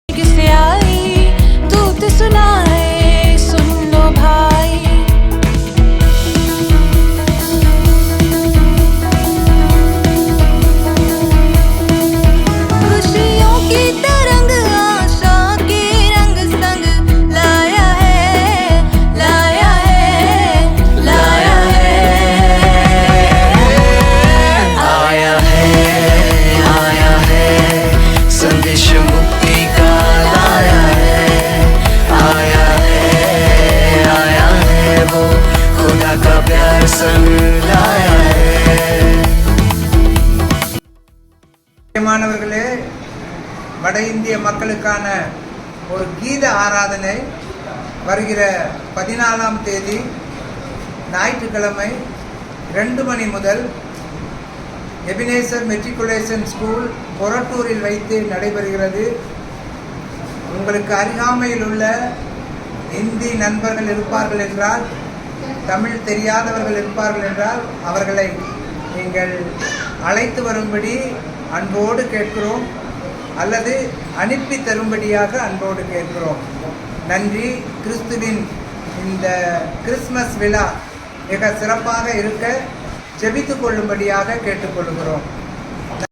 किसे आई दूत सुनाए सुन लो भाई। खुशियों की तरंग आशा के रंग संग लाया है लाया है लाया है। आया है संदेश मुक्ति का लाया है वो खुदा का प्यार संग लाया है। மாணவர்களே, வட இந்திய மக்களுக்கான ஒரு கீத ஆராதனை வருகிற 14ஆம் தேதி ஞாயிற்றுக்கிழமை 2 மணி முதல் எபினேசர் மெட்ரிகுலேஷன் ஸ்கூல் கொரட்டூரில் வைத்து நடைபெறுகிறது. உங்களுக்கு அருகாமையில் உள்ள இந்தி நண்பர்கள் இருப்பார்கள் என்றால், தமிழ் தெரியாதவர்கள் இருப்பார்கள் என்றால் அவர்களை நீங்கள் அழைத்து வரும்படி அன்போடு கேட்கிறோம், அல்லது அனுப்பி தரும்படியாக அன்போடு கேட்கிறோம். நன்றி. கிறிஸ்துவின் இந்த கிறிஸ்மஸ் விழா மிக சிறப்பாக இருக்க ஜெபித்துக் கொள்ளும்படியாக கேட்டுக்கொள்கிறோம்.